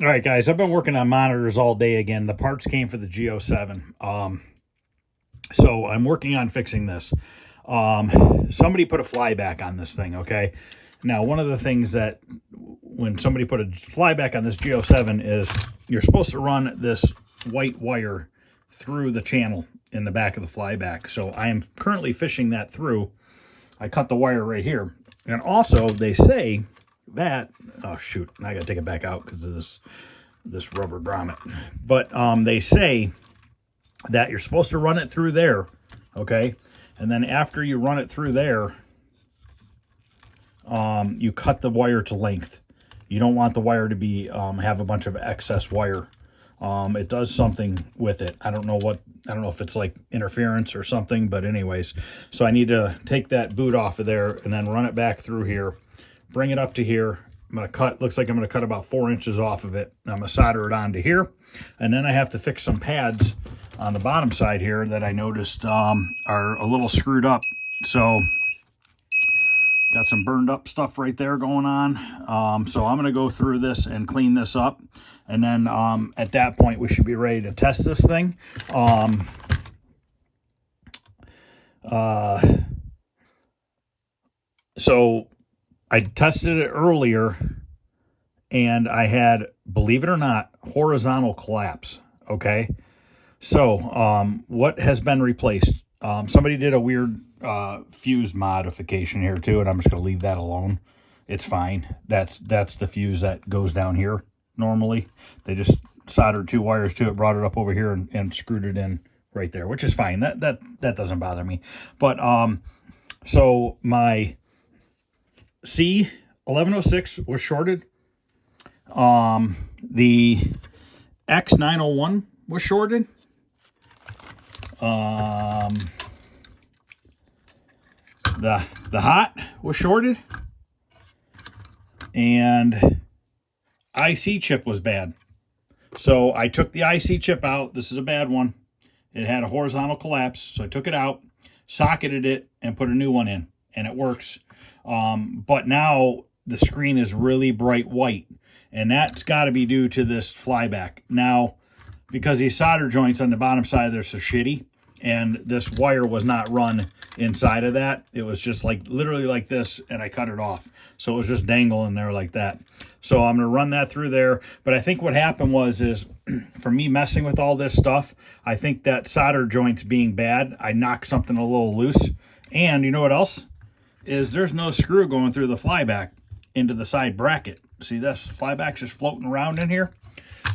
All right, guys, I've been working on monitors all day again. The parts came for the G07. So I'm working on fixing this. Somebody put a flyback on this thing, okay? Now, one of the things that when somebody put a flyback on this G07 is you're supposed to run this white wire through the channel in the back of the flyback. So I am currently fishing that through. I cut the wire right here. And also, they say that, oh shoot, I gotta take it back out because of this rubber grommet. But they say that you're supposed to run it through there, okay? And then after you run it through there, you cut the wire to length. You don't want the wire to be have a bunch of excess wire. It does something with it. I don't know if it's like interference or something, but anyways. So I need to take that boot off of there and then run it back through here, bring it up to here. I'm going to cut, looks like I'm going to cut about 4 inches off of it. I'm going to solder it onto here. And then I have to fix some pads on the bottom side here that I noticed are a little screwed up. So got some burned up stuff right there going on. So I'm going to go through this and clean this up. And then at that point, we should be ready to test this thing. So I tested it earlier, and I had, believe it or not, horizontal collapse, okay? So what has been replaced? Somebody did a weird fuse modification here too, and I'm just going to leave that alone. It's fine. That's the fuse that goes down here normally. They just soldered 2 wires to it, brought it up over here, and screwed it in right there, which is fine. That doesn't bother me. But so my C1106 was shorted. The X901 was shorted. The hot was shorted, and IC chip was bad. So I took the IC chip out. This is a bad one. It had a horizontal collapse, so I took it out, socketed it, and put a new one in, and it works. But now the screen is really bright white, and that's got to be due to this flyback. Now, because these solder joints on the bottom side, they're so shitty, and this wire was not run inside of that. It was just like literally like this, and I cut it off. So it was just dangling there like that. So I'm going to run that through there. But I think what happened is for me messing with all this stuff, I think that solder joints being bad, I knocked something a little loose. And you know what else? Is there's no screw going through the flyback into the side bracket. See, this flyback's just floating around in here.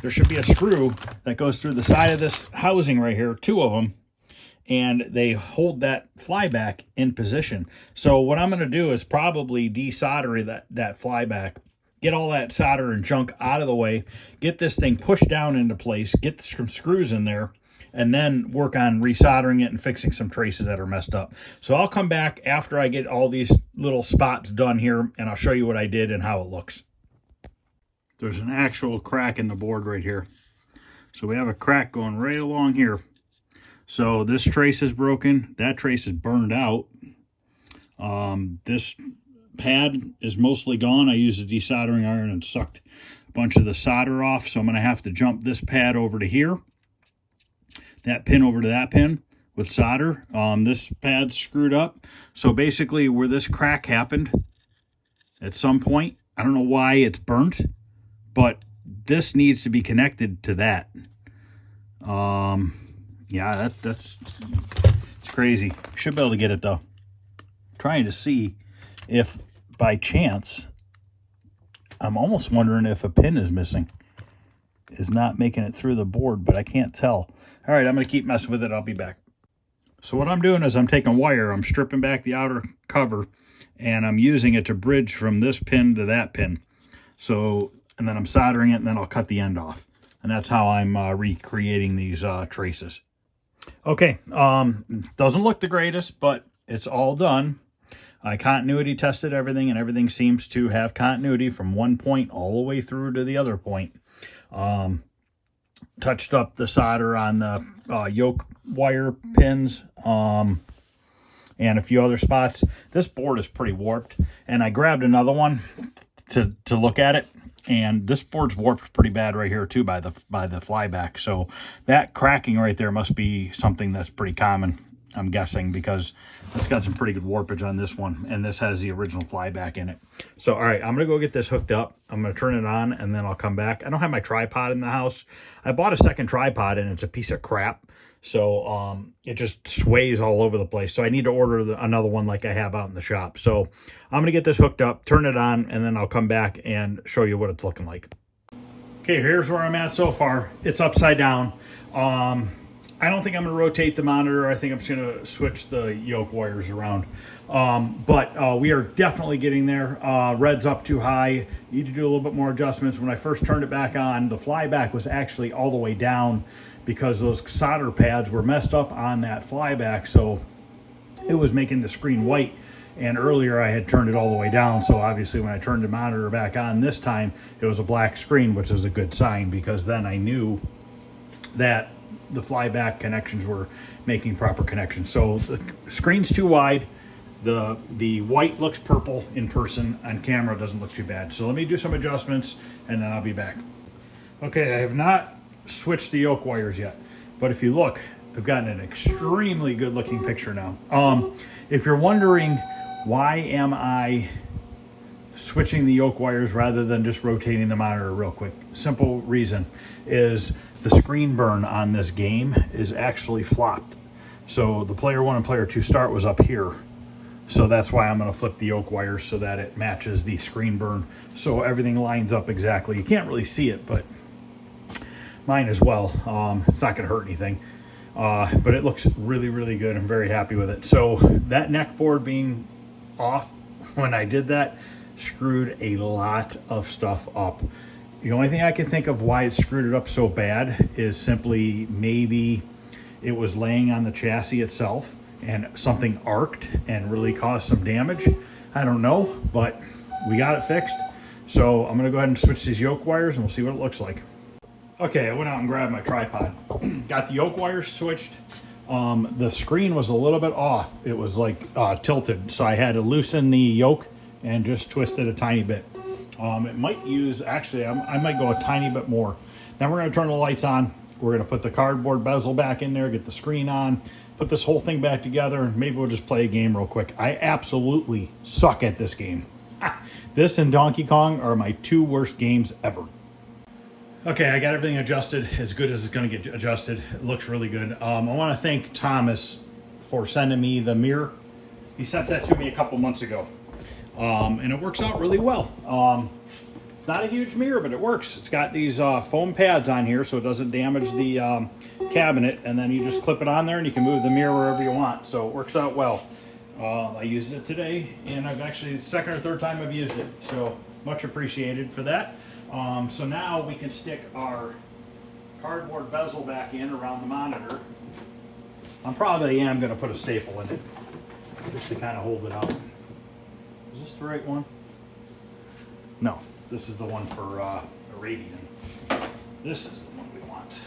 There should be a screw that goes through the side of this housing right here, 2 of them, and they hold that flyback in position. So what I'm going to do is probably desolder that flyback, get all that solder and junk out of the way, get this thing pushed down into place, get some screws in there, and then work on resoldering it and fixing some traces that are messed up. So I'll come back after I get all these little spots done here, and I'll show you what I did and how it looks. There's an actual crack in the board right here. So we have a crack going right along here. So this trace is broken. That trace is burned out. This pad is mostly gone. I used a desoldering iron and sucked a bunch of the solder off. So I'm going to have to jump this pad over to here. That pin over to that pin with solder. This pad's screwed up. So basically where this crack happened at some point, I don't know why it's burnt, but this needs to be connected to that. Yeah, that's it's crazy. Should be able to get it though. Trying to see if by chance, I'm almost wondering if a pin is missing. Is not making it through the board, but I can't tell. All right, I'm going to keep messing with it. I'll be back. So what I'm doing is I'm taking wire, I'm stripping back the outer cover, and I'm using it to bridge from this pin to that pin. So, and then I'm soldering it, and then I'll cut the end off. And that's how I'm recreating these traces. Okay, doesn't look the greatest, but it's all done. I continuity tested everything, and everything seems to have continuity from one point all the way through to the other point. Touched up the solder on the yoke wire pins and a few other spots. This board is pretty warped, and I grabbed another one to look at it, And this board's warped pretty bad right here too by the flyback. So that cracking right there must be something that's pretty common, I'm guessing, because it's got some pretty good warpage on this one, and this has the original flyback in it. So, all right, I'm going to go get this hooked up. I'm going to turn it on, and then I'll come back. I don't have my tripod in the house. I bought a second tripod, and it's a piece of crap. So it just sways all over the place. So I need to order another one like I have out in the shop. So I'm going to get this hooked up, turn it on, and then I'll come back and show you what it's looking like. Okay, here's where I'm at so far. It's upside down. I don't think I'm going to rotate the monitor. I think I'm just going to switch the yoke wires around. But we are definitely getting there. Red's up too high. Need to do a little bit more adjustments. When I first turned it back on, the flyback was actually all the way down because those solder pads were messed up on that flyback. So it was making the screen white. And earlier I had turned it all the way down. So obviously when I turned the monitor back on this time, it was a black screen, which was a good sign, because then I knew that the flyback connections were making proper connections. So the screen's too wide. The white looks purple in person. On camera, it doesn't look too bad. So let me do some adjustments and then I'll be back. Okay, I have not switched the yoke wires yet, but if you look, I've gotten an extremely good looking picture now. If you're wondering why am I switching the yoke wires rather than just rotating the monitor real quick, simple reason is the screen burn on this game is actually flopped. So the player 1 and player 2 start was up here. So that's why I'm going to flip the yoke wires so that it matches the screen burn. So everything lines up exactly. You can't really see it, but mine as well. It's not going to hurt anything. But it looks really, really good. I'm very happy with it. So that neck board being off when I did that screwed a lot of stuff up. The only thing I can think of why it screwed it up so bad is simply maybe it was laying on the chassis itself and something arced and really caused some damage. I don't know, but we got it fixed. So I'm going to go ahead and switch these yoke wires and we'll see what it looks like. Okay, I went out and grabbed my tripod. Got the yoke wires switched. The screen was a little bit off. It was like tilted, so I had to loosen the yoke and just twist it a tiny bit. It might use, actually, I might go a tiny bit more. Now we're going to turn the lights on. We're going to put the cardboard bezel back in there, get the screen on, put this whole thing back together, and maybe we'll just play a game real quick. I absolutely suck at this game. This and Donkey Kong are my 2 worst games ever. Okay, I got everything adjusted as good as it's going to get adjusted. It looks really good. I want to thank Thomas for sending me the mirror. He sent that to me a couple months ago. And it works out really well. Not a huge mirror, but it works. It's got these foam pads on here so it doesn't damage the cabinet, and then you just clip it on there and you can move the mirror wherever you want. So it works out well. I used it today, and I've actually, second or third time I've used it. So much appreciated for that. So now we can stick our cardboard bezel back in around the monitor. I probably am going to put a staple in it just to kind of hold it out. Is this the right one? No, this is the one for Arabian. This is the one we want.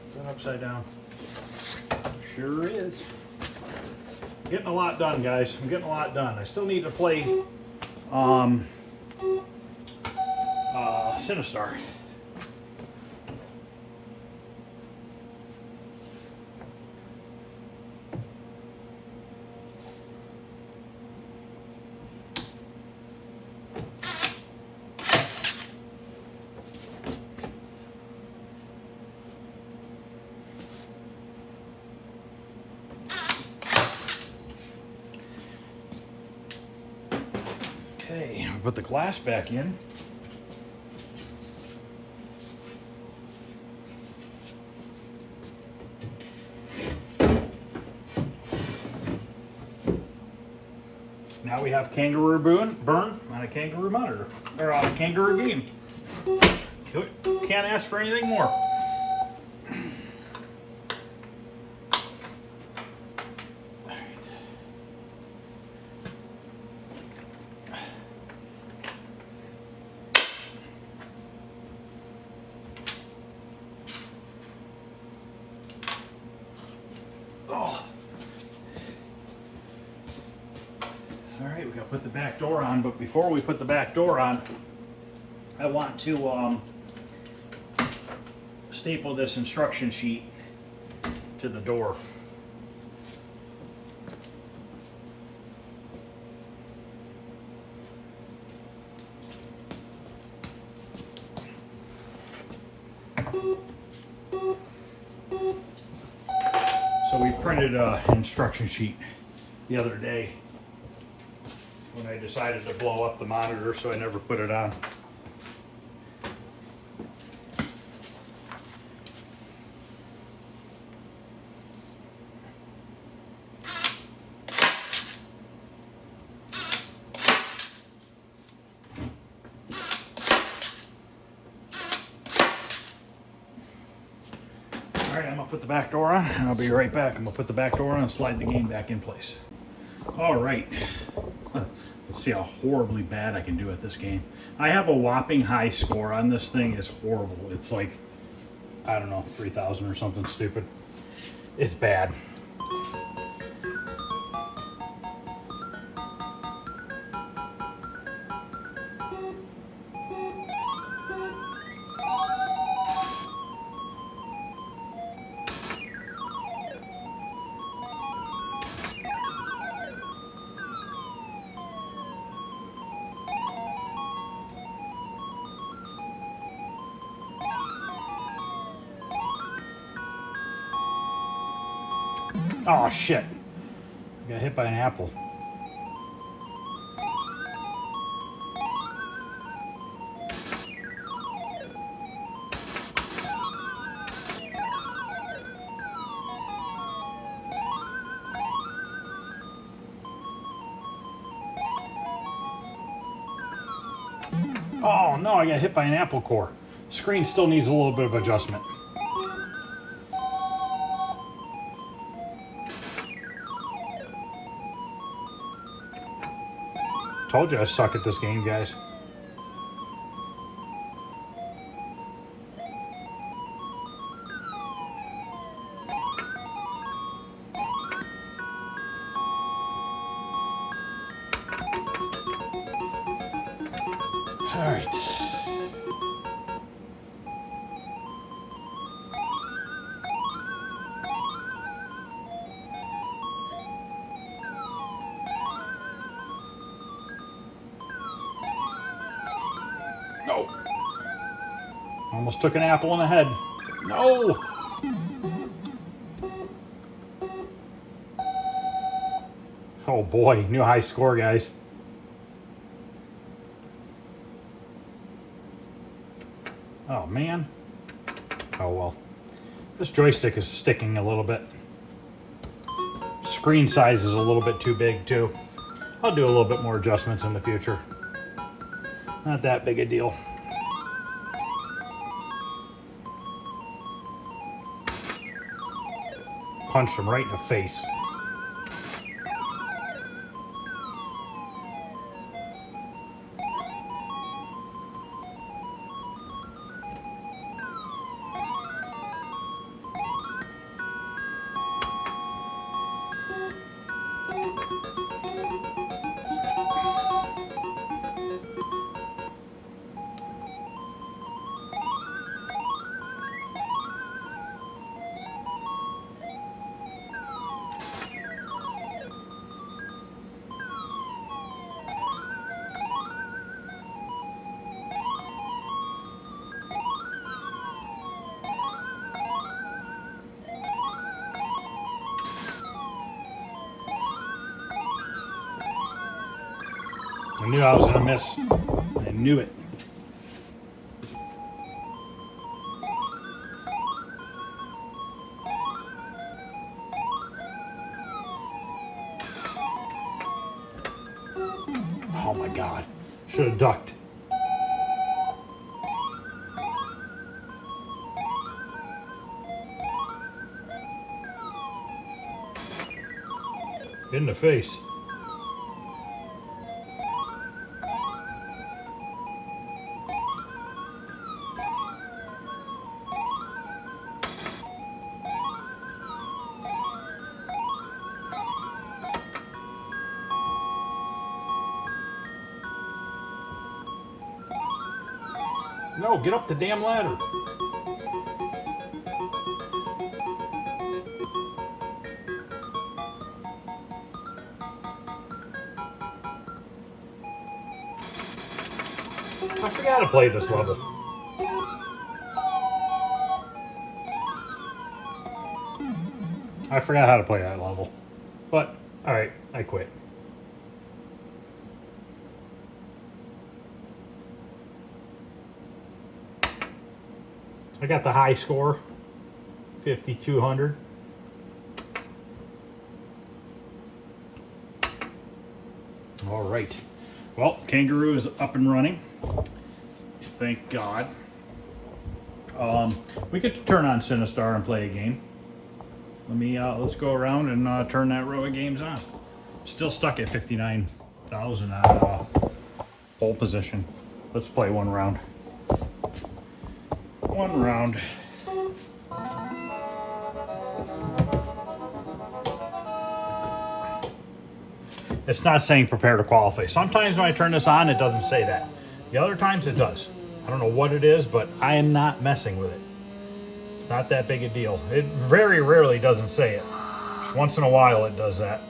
Is that upside down? Sure is. I'm getting a lot done, guys. I'm getting a lot done. I still need to play Sinister. Okay, put the glass back in. Now we have Kangaroo burn on a Kangaroo monitor, or on a Kangaroo game. Can't ask for anything more. put the back door on, but before we put the back door on, I want to staple this instruction sheet to the door. So we printed an instruction sheet the other day when I decided to blow up the monitor, so I never put it on. All right, I'm gonna put the back door on and I'll be right back. I'm gonna put the back door on and slide the game back in place. All right, let's see how horribly bad I can do at this game. I have a whopping high score on this thing. It's horrible. It's like, I don't know, 3,000 or something stupid. It's bad. Oh shit, I got hit by an apple. Oh no, I got hit by an apple core. Screen still needs a little bit of adjustment. Told you I suck at this game, guys. All right. No. Almost took an apple in the head. No. Oh boy, new high score, guys. Oh man. Oh well. This joystick is sticking a little bit. Screen size is a little bit too big too. I'll do a little bit more adjustments in the future. Not that big a deal. Punched him right in the face. I knew I was gonna miss. I knew it. Oh my God. Should have ducked. In the face. No, get up the damn ladder. I forgot to play this level. I forgot how to play that level. But, alright, I quit. I got the high score, 5,200. All right. Well, Kangaroo is up and running. Thank God. We get to turn on Sinistar and play a game. Let's go around and turn that row of games on. Still stuck at 59,000 on pole position. Let's play one round. One round. It's not saying prepare to qualify. Sometimes when I turn this on, it doesn't say that. The other times it does. I don't know what it is, but I am not messing with it. It's not that big a deal. It very rarely doesn't say it. Just once in a while it does that.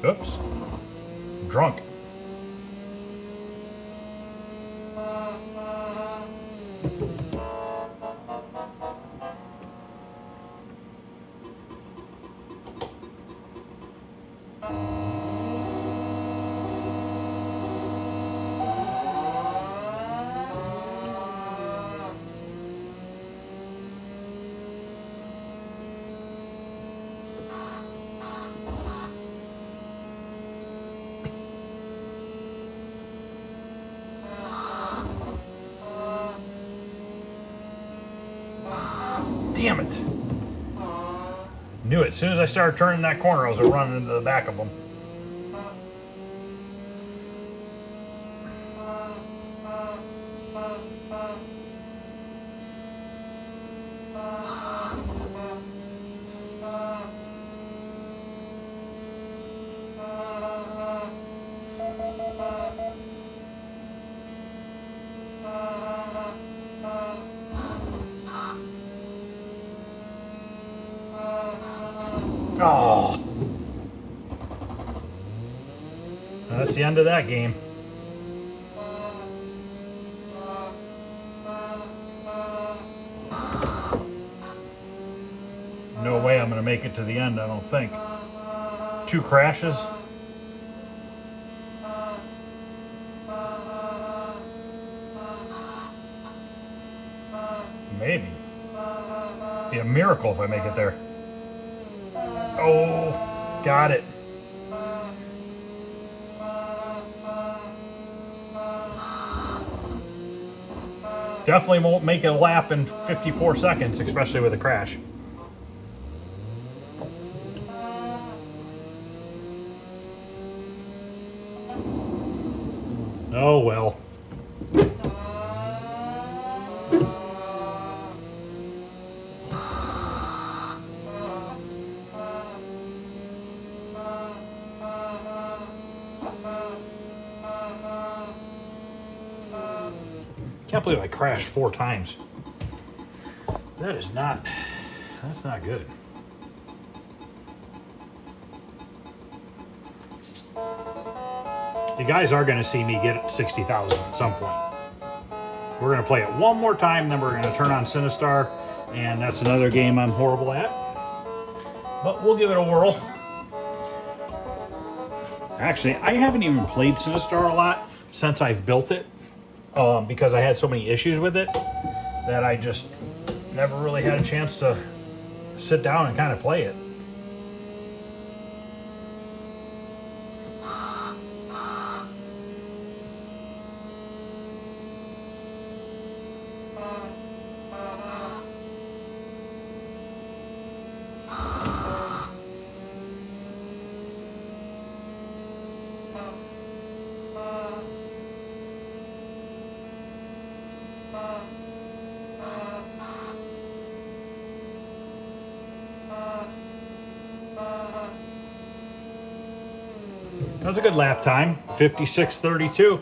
Oops. Drunk. Damn it. Knew it. As soon as I started turning that corner, I was running into the back of them. Oh. That's the end of that game. No way I'm going to make it to the end, I don't think. 2 crashes. Maybe. Be a miracle if I make it there. Oh, got it. Definitely won't make it a lap in 54 seconds, especially with a crash. Oh well. Can't believe I crashed 4 times. That's not good. You guys are going to see me get 60,000 at some point. We're going to play it one more time, then we're going to turn on Sinistar, and that's another game I'm horrible at. But we'll give it a whirl. Actually, I haven't even played Sinistar a lot since I've built it. Because I had so many issues with it that I just never really had a chance to sit down and kind of play it. That was a good lap time, 56:32.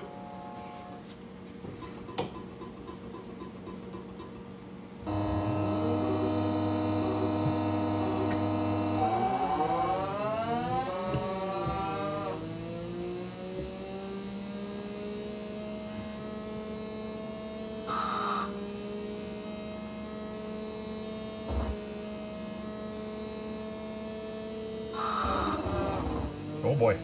Oh boy.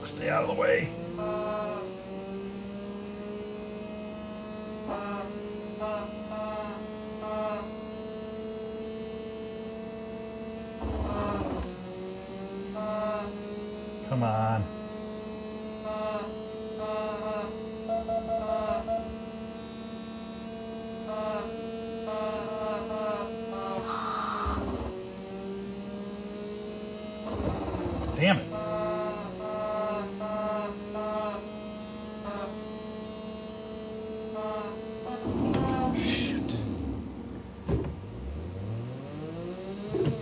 Stay out of the way. Come on. Damn it. Shit.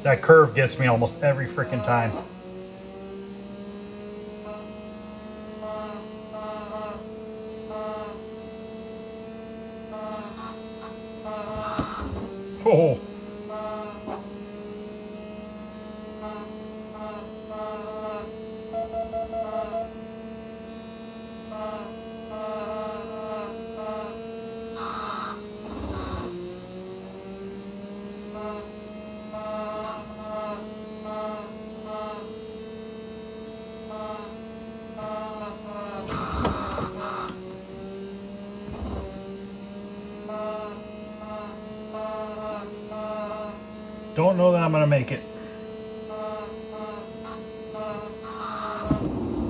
That curve gets me almost every freaking time. Oh. Don't know that I'm going to make it.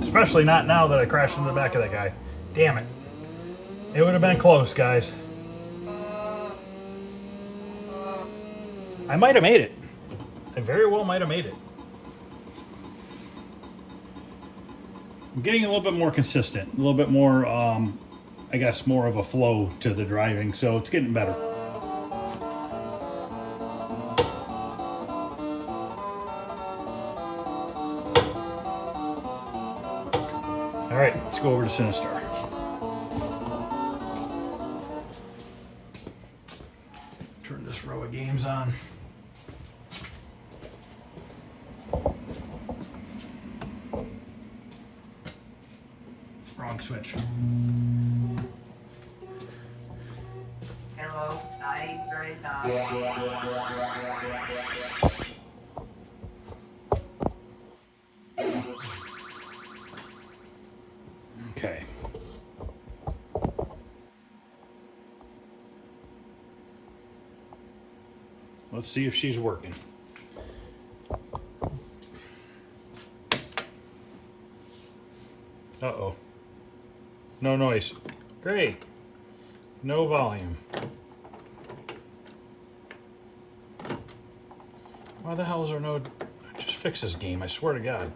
Especially not now that I crashed into the back of that guy. Damn it. It would have been close, guys. I might have made it. I very well might have made it. I'm getting a little bit more consistent. A little bit more, I guess, more of a flow to the driving. So it's getting better. All right, let's go over to Sinister. Turn this row of games on. Wrong switch. Hello, I turned off. Okay. Let's see if she's working. Uh-oh. No noise. Great. No volume. Why the hell is there no... Just fix this game, I swear to God.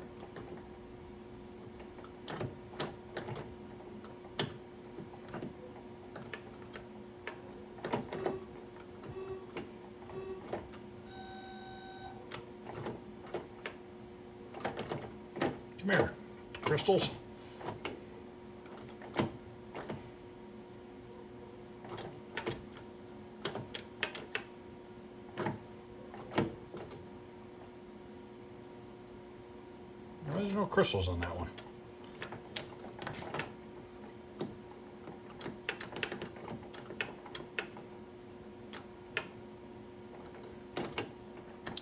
Come here, crystals. There's no crystals on that one.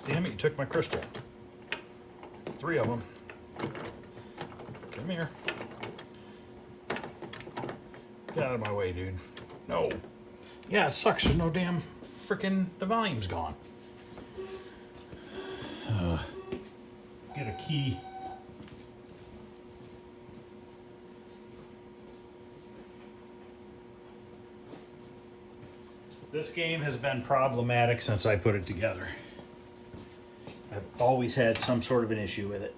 Damn it, you took my crystal. 3 of them. Come here. Get out of my way, dude. No. Yeah, it sucks. There's no damn freaking... The volume's gone. Get a key. This game has been problematic since I put it together. I've always had some sort of an issue with it.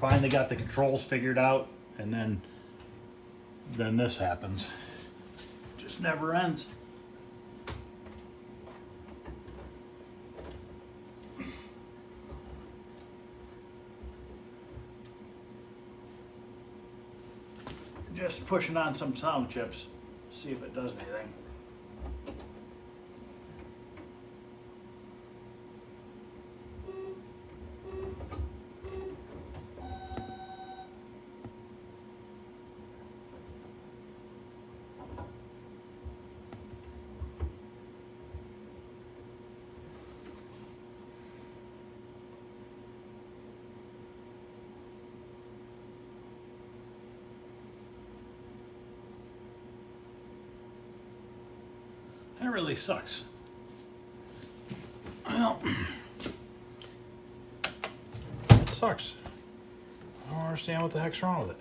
Finally got the controls figured out, and then this happens. Just never ends. Just pushing on some sound chips, see if it does anything. That really sucks. Well, it sucks. I don't understand what the heck's wrong with it.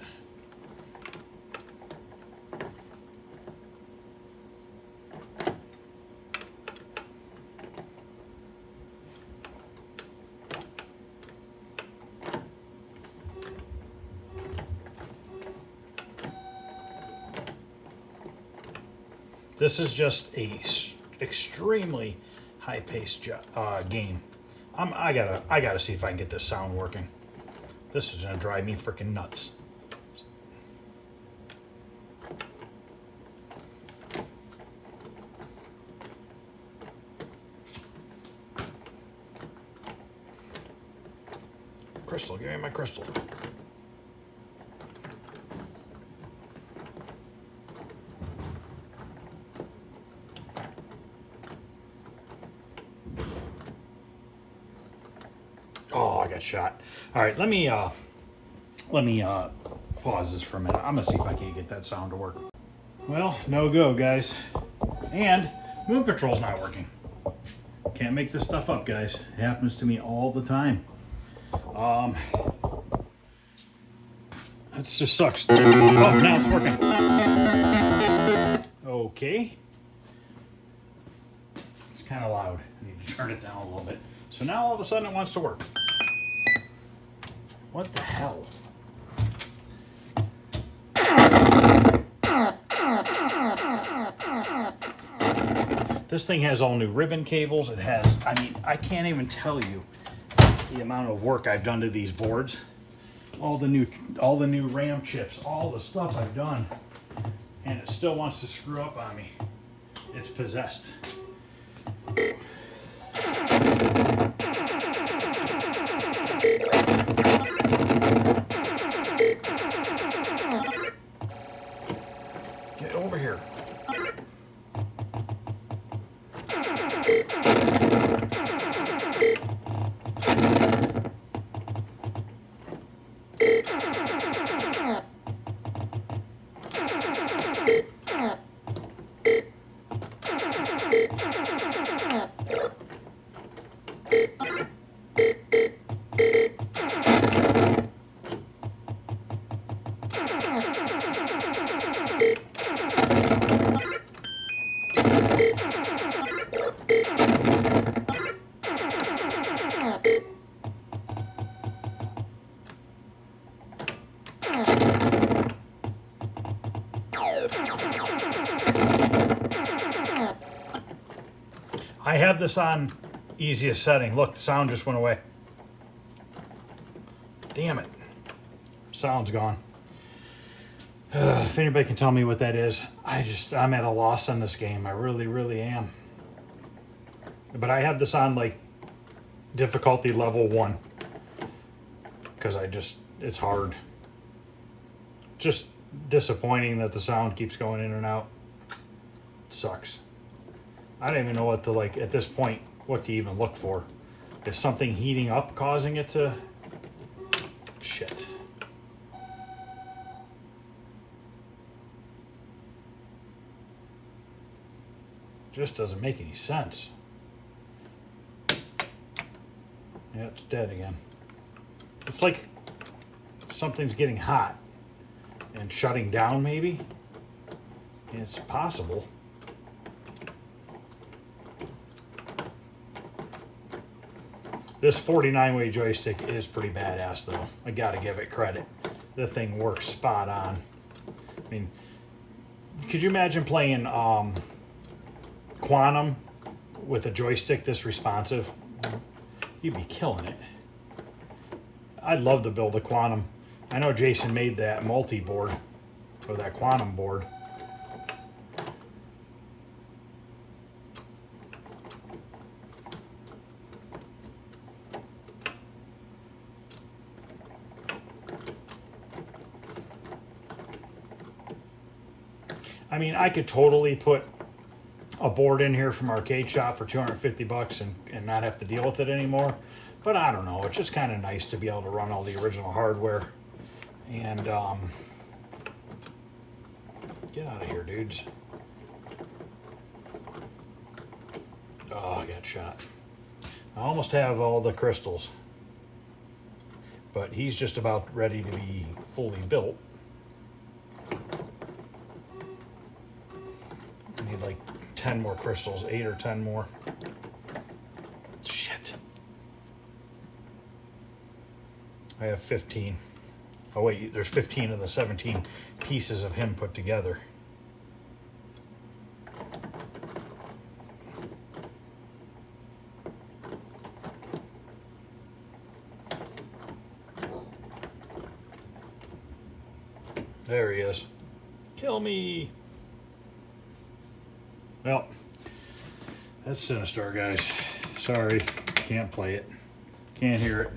This is just a extremely high-paced game. I gotta see if I can get this sound working. This is gonna drive me freaking nuts. Crystal, give me my crystal. Oh, I got shot. All right, let me pause this for a minute. I'm gonna see if I can get that sound to work. Well, no go, guys. And Moon Patrol's not working. Can't make this stuff up, guys. It happens to me all the time. That just sucks. Oh, now it's working. Okay. It's kind of loud. I need to turn it down a little bit. So now all of a sudden it wants to work. What the hell? This thing has all new ribbon cables. It has, I mean, I can't even tell you the amount of work I've done to these boards. All the new RAM chips, all the stuff I've done, and it still wants to screw up on me. It's possessed. Get over here. I have this on easiest setting. Look, the sound just went away. Damn it. Sound's gone. If anybody can tell me what that is, I'm at a loss on this game. I really, really am. But I have this on like difficulty level 1. Because it's hard. Just disappointing that the sound keeps going in and out. It sucks. I don't even know what to, like, at this point, what to even look for. Is something heating up causing it to... Shit. Just doesn't make any sense. Yeah, it's dead again. It's like something's getting hot and shutting down, maybe. It's possible. This 49-way joystick is pretty badass, though. I gotta give it credit. The thing works spot on. I mean, could you imagine playing Quantum with a joystick this responsive? You'd be killing it. I'd love to build a Quantum. I know Jason made that multi-board, or that Quantum board. I mean, I could totally put a board in here from Arcade Shop for 250 bucks and not have to deal with it anymore. But I don't know. It's just kind of nice to be able to run all the original hardware. And get out of here, dudes. Oh, I got shot. I almost have all the crystals. But he's just about ready to be fully built. I need like 10 more crystals, 8 or 10 more. Shit. I have 15. Oh wait, there's 15 of the 17 pieces of him put together. There he is. Kill me. Well, that's Sinister, guys. Sorry, can't play it. Can't hear it.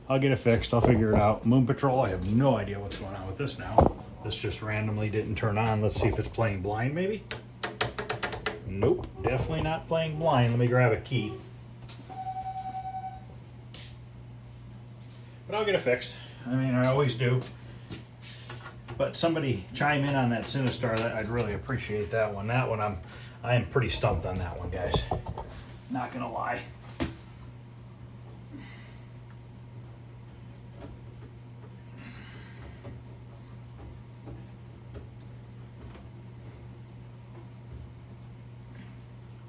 I'll get it fixed. I'll figure it out. Moon Patrol, I have no idea what's going on with this now. This just randomly didn't turn on. Let's see if it's playing blind, maybe. Nope, definitely not playing blind. Let me grab a key. But I'll get it fixed. I mean, I always do. But somebody chime in on that Sinister. I'd really appreciate that one. That one, I am pretty stumped on that one, guys. Not gonna lie.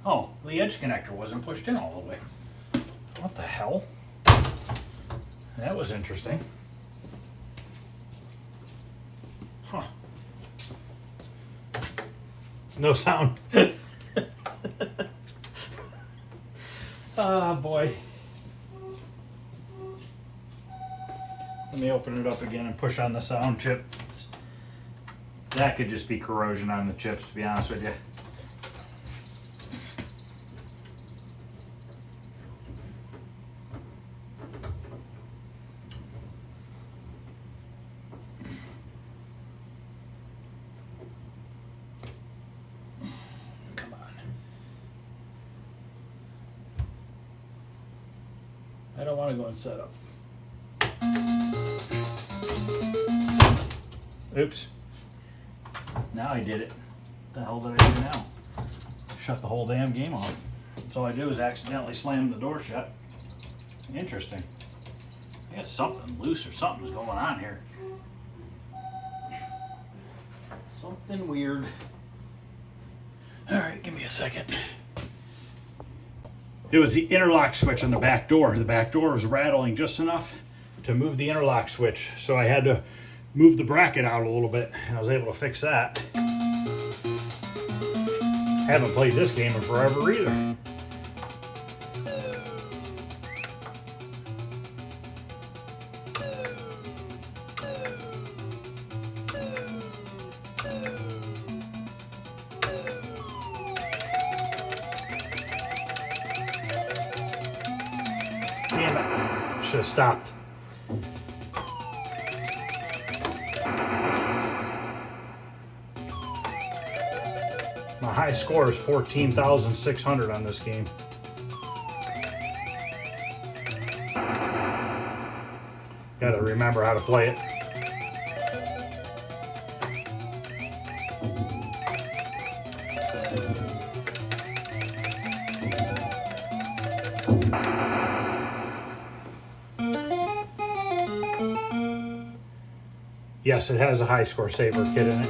Oh, the edge connector wasn't pushed in all the way. What the hell? That was interesting. Huh. No sound. Oh boy. Let me open it up again and push on the sound chip. That could just be corrosion on the chips, to be honest with you. I don't want to go and set up. Oops. Now I did it. What the hell did I do now? Shut the whole damn game off. That's all I do is accidentally slam the door shut. Interesting. I got something loose or something's going on here. Something weird. All right, give me a second. It was the interlock switch on the back door. The back door was rattling just enough to move the interlock switch. So I had to move the bracket out a little bit, and I was able to fix that. Haven't played this game in forever either. Damn it. Should have stopped. My high score is 14,600 on this game. Gotta remember how to play it. Yes, it has a high score saver kit in it.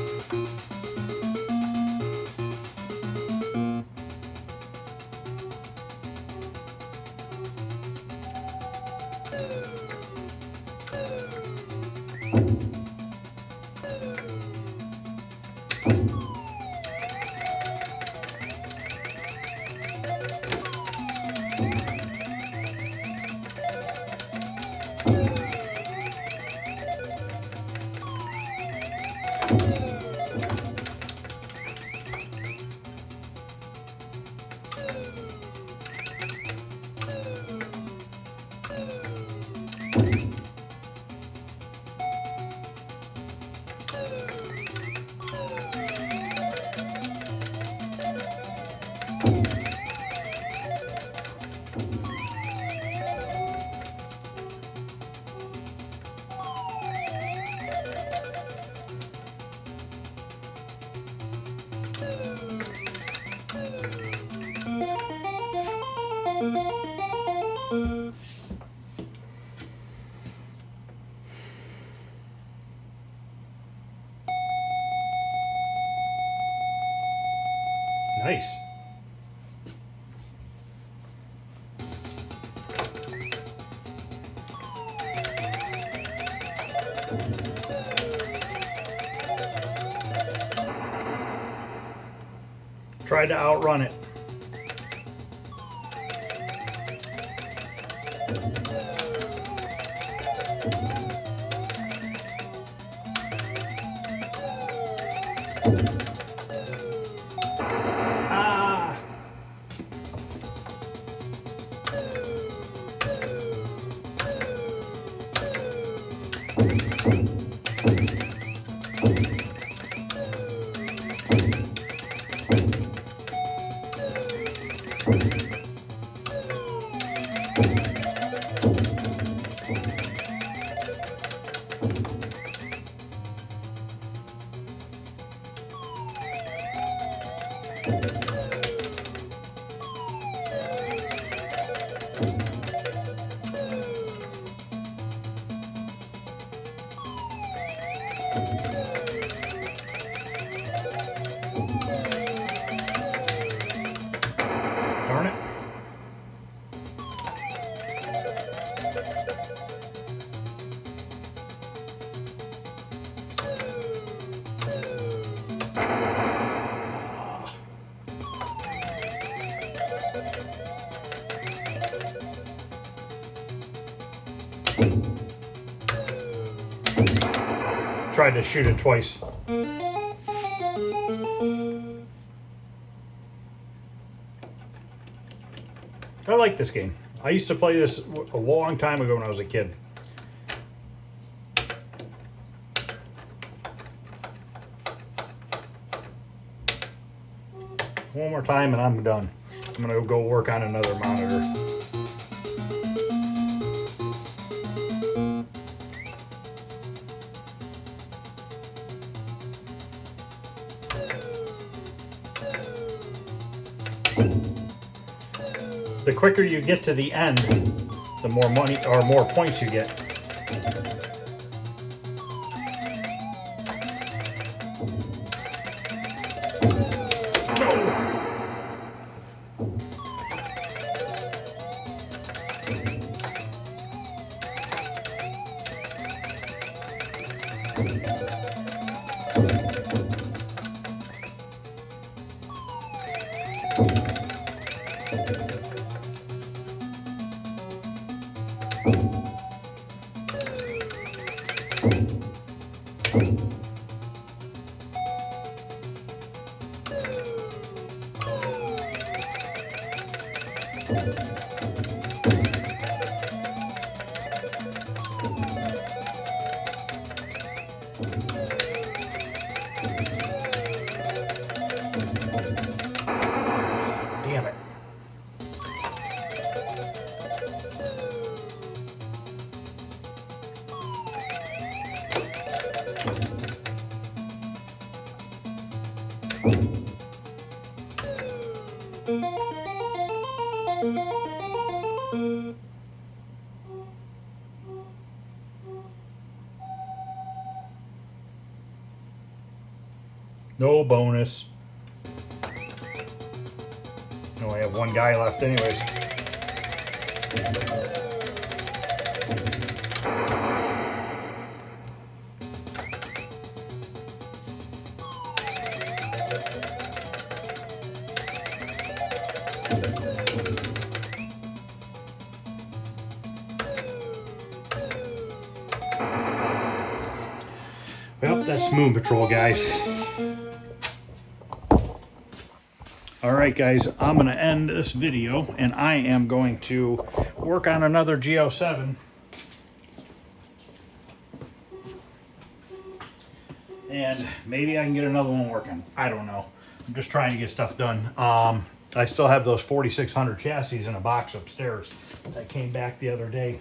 Nice. Tried to outrun it. Ah! Darn it. Tried to shoot it twice. I like this game. I used to play this a long time ago when I was a kid. One more time and I'm done. I'm gonna go work on another monitor. The quicker you get to the end, the more money or more points you get. Damn it. No bonus. No, I have one guy left anyways. That's Moon Patrol, guys. All right, guys, I'm going to end this video, and I am going to work on another G07. And maybe I can get another one working. I don't know. I'm just trying to get stuff done. I still have those 4600 chassis in a box upstairs that came back the other day.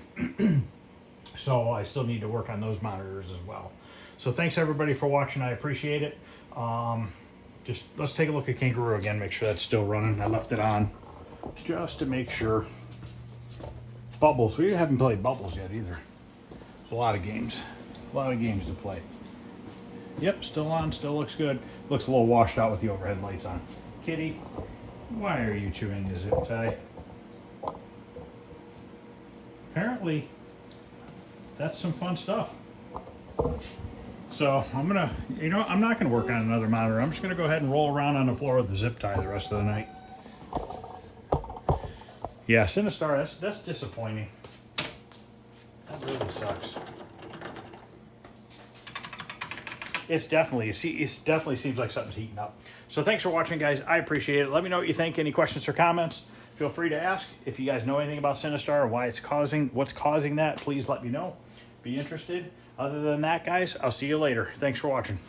So I still need to work on those monitors as well. So thanks everybody for watching. I appreciate it. Just let's take a look at Kangaroo again, make sure that's still running. I left it on just to make sure. Bubbles, we haven't played Bubbles yet either. There's a lot of games to play. Yep, still on, still looks good. Looks a little washed out with the overhead lights on. Kitty, why are you chewing the zip tie? Apparently, that's some fun stuff. So I'm gonna, I'm not gonna work on another monitor. I'm just gonna go ahead and roll around on the floor with the zip tie the rest of the night. Yeah, Sinistar, that's disappointing. That really sucks. It definitely seems like something's heating up. So thanks for watching, guys. I appreciate it. Let me know what you think. Any questions or comments, feel free to ask. If you guys know anything about Sinistar or what's causing that, please let me know. Be interested. Other than that, guys, I'll see you later. Thanks for watching.